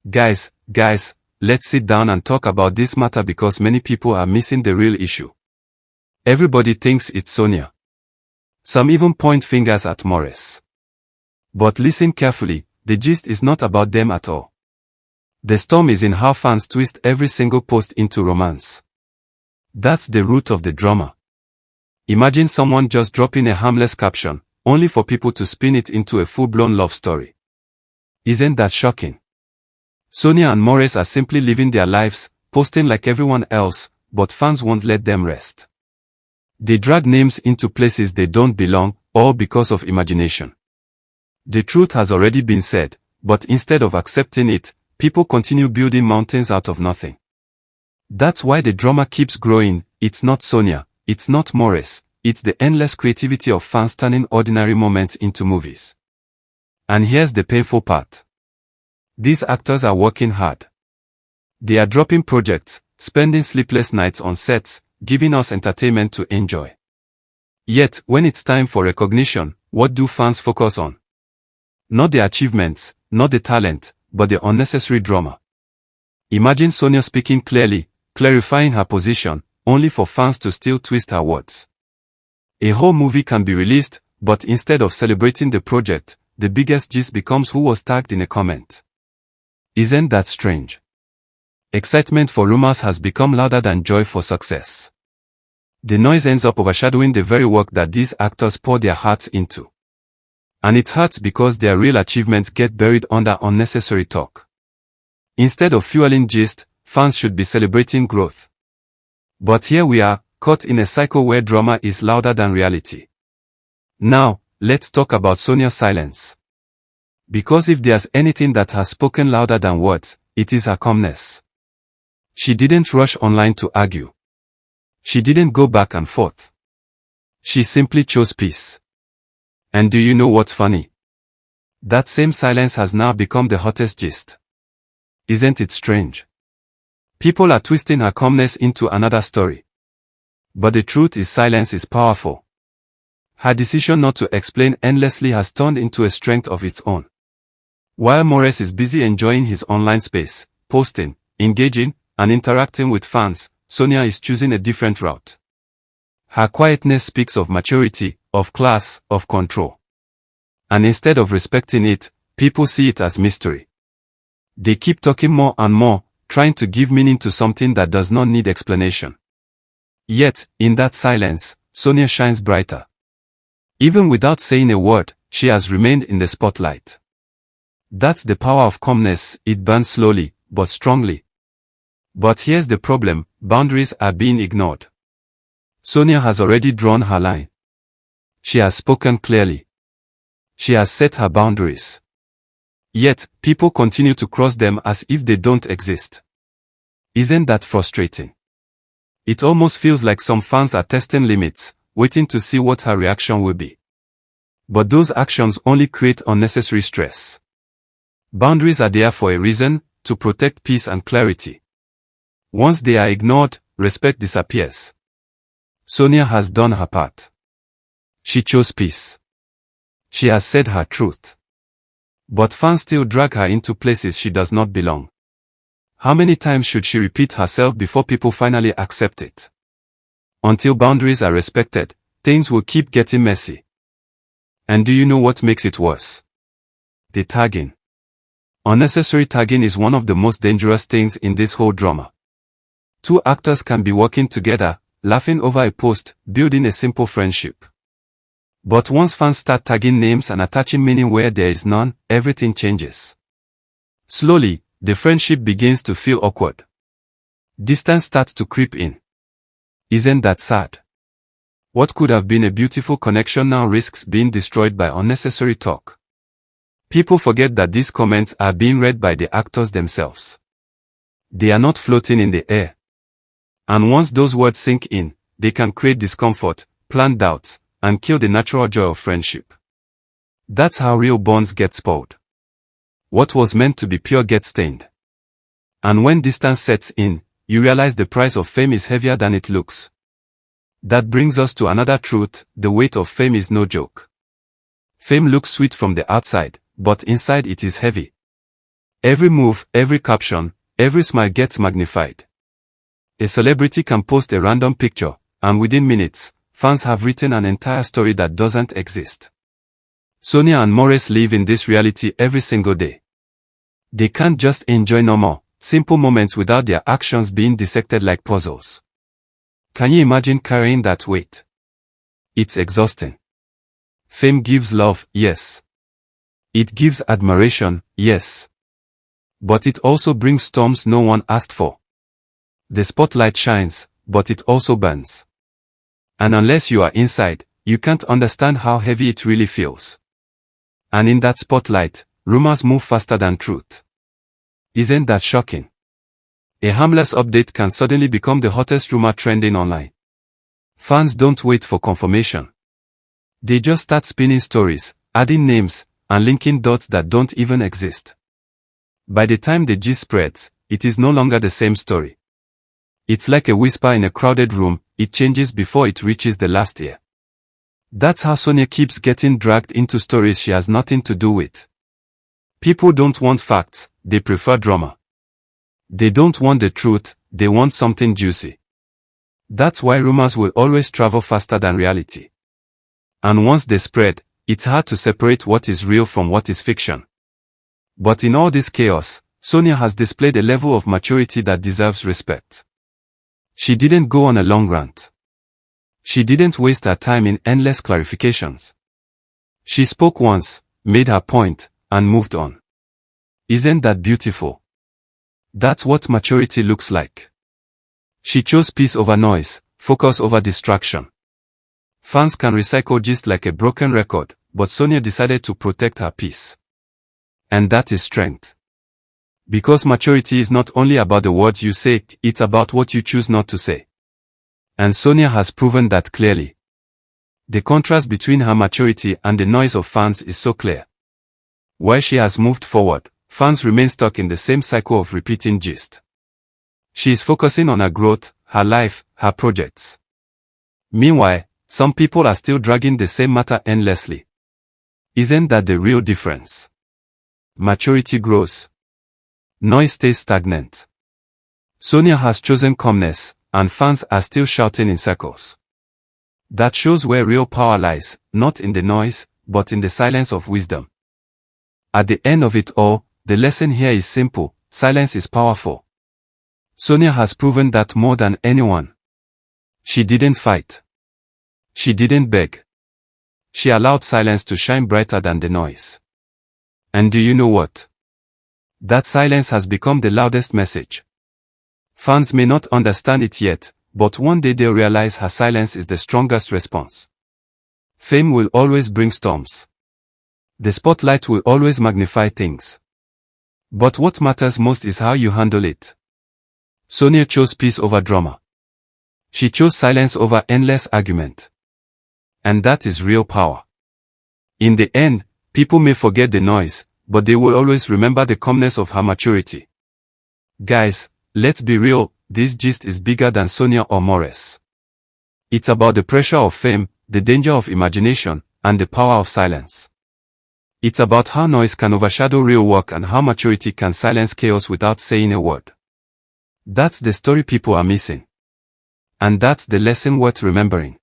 Guys, let's sit down and talk about this matter because many people are missing the real issue. Everybody thinks it's Sonia. Some even point fingers at Morris. But listen carefully, the gist is not about them at all. The storm is in how fans twist every single post into romance. That's the root of the drama. Imagine someone just dropping a harmless caption, only for people to spin it into a full-blown love story. Isn't that shocking? Sonia and Morris are simply living their lives, posting like everyone else, but fans won't let them rest. They drag names into places they don't belong, all because of imagination. The truth has already been said, but instead of accepting it, people continue building mountains out of nothing. That's why the drama keeps growing. It's not Sonia, it's not Morris, it's the endless creativity of fans turning ordinary moments into movies. And here's the painful part. These actors are working hard. They are dropping projects, spending sleepless nights on sets, giving us entertainment to enjoy. Yet, when it's time for recognition, what do fans focus on? Not the achievements, not the talent, but the unnecessary drama. Imagine Sonia speaking clearly, clarifying her position, only for fans to still twist her words. A whole movie can be released, but instead of celebrating the project, the biggest gist becomes who was tagged in a comment. Isn't that strange? Excitement for rumors has become louder than joy for success. The noise ends up overshadowing the very work that these actors pour their hearts into. And it hurts because their real achievements get buried under unnecessary talk. Instead of fueling gist, fans should be celebrating growth. But here we are, caught in a cycle where drama is louder than reality. Now, let's talk about Sonia's silence. Because if there's anything that has spoken louder than words, it is her calmness. She didn't rush online to argue. She didn't go back and forth. She simply chose peace. And do you know what's funny? That same silence has now become the hottest gist. Isn't it strange? People are twisting her calmness into another story. But the truth is silence is powerful. Her decision not to explain endlessly has turned into a strength of its own. While Morris is busy enjoying his online space, posting, engaging, and interacting with fans, Sonia is choosing a different route. Her quietness speaks of maturity, of class, of control. And instead of respecting it, people see it as mystery. They keep talking more and more, trying to give meaning to something that does not need explanation. Yet, in that silence, Sonia shines brighter. Even without saying a word, she has remained in the spotlight. That's the power of calmness. It burns slowly, but strongly. But here's the problem, boundaries are being ignored. Sonia has already drawn her line. She has spoken clearly. She has set her boundaries. Yet, people continue to cross them as if they don't exist. Isn't that frustrating? It almost feels like some fans are testing limits, waiting to see what her reaction will be. But those actions only create unnecessary stress. Boundaries are there for a reason, to protect peace and clarity. Once they are ignored, respect disappears. Sonia has done her part. She chose peace. She has said her truth. But fans still drag her into places she does not belong. How many times should she repeat herself before people finally accept it? Until boundaries are respected, things will keep getting messy. And do you know what makes it worse? The tagging. Unnecessary tagging is one of the most dangerous things in this whole drama. Two actors can be working together, laughing over a post, building a simple friendship. But once fans start tagging names and attaching meaning where there is none, everything changes. Slowly, the friendship begins to feel awkward. Distance starts to creep in. Isn't that sad? What could have been a beautiful connection now risks being destroyed by unnecessary talk. People forget that these comments are being read by the actors themselves. They are not floating in the air. And once those words sink in, they can create discomfort, plant doubts, and kill the natural joy of friendship. That's how real bonds get spoiled. What was meant to be pure gets stained. And when distance sets in, you realize the price of fame is heavier than it looks. That brings us to another truth, the weight of fame is no joke. Fame looks sweet from the outside, but inside it is heavy. Every move, every caption, every smile gets magnified. A celebrity can post a random picture, and within minutes, fans have written an entire story that doesn't exist. Sonia and Maurice live in this reality every single day. They can't just enjoy normal, simple moments without their actions being dissected like puzzles. Can you imagine carrying that weight? It's exhausting. Fame gives love, yes. It gives admiration, yes. But it also brings storms no one asked for. The spotlight shines, but it also burns. And unless you are inside, you can't understand how heavy it really feels. And in that spotlight, rumors move faster than truth. Isn't that shocking? A harmless update can suddenly become the hottest rumor trending online. Fans don't wait for confirmation. They just start spinning stories, adding names, and linking dots that don't even exist. By the time the gist spreads, it is no longer the same story. It's like a whisper in a crowded room, it changes before it reaches the last ear. That's how Sonia keeps getting dragged into stories she has nothing to do with. People don't want facts, they prefer drama. They don't want the truth, they want something juicy. That's why rumors will always travel faster than reality. And once they spread, it's hard to separate what is real from what is fiction. But in all this chaos, Sonia has displayed a level of maturity that deserves respect. She didn't go on a long rant. She didn't waste her time in endless clarifications. She spoke once, made her point, and moved on. Isn't that beautiful? That's what maturity looks like. She chose peace over noise, focus over distraction. Fans can recycle gist like a broken record, but Sonia decided to protect her peace. And that is strength. Because maturity is not only about the words you say, it's about what you choose not to say. And Sonia has proven that clearly. The contrast between her maturity and the noise of fans is so clear. While she has moved forward, fans remain stuck in the same cycle of repeating gist. She is focusing on her growth, her life, her projects. Meanwhile, some people are still dragging the same matter endlessly. Isn't that the real difference? Maturity grows. Noise stays stagnant. Sonia has chosen calmness, and fans are still shouting in circles. That shows where real power lies, not in the noise, but in the silence of wisdom. At the end of it all, the lesson here is simple: silence is powerful. Sonia has proven that more than anyone. She didn't fight. She didn't beg. She allowed silence to shine brighter than the noise. And do you know what? That silence has become the loudest message. Fans may not understand it yet, but one day they'll realize her silence is the strongest response. Fame will always bring storms. The spotlight will always magnify things. But what matters most is how you handle it. Sonia chose peace over drama. She chose silence over endless argument. And that is real power. In the end, people may forget the noise, but they will always remember the calmness of her maturity. Guys, let's be real, this gist is bigger than Sonia or Maurice. It's about the pressure of fame, the danger of imagination, and the power of silence. It's about how noise can overshadow real work and how maturity can silence chaos without saying a word. That's the story people are missing. And that's the lesson worth remembering.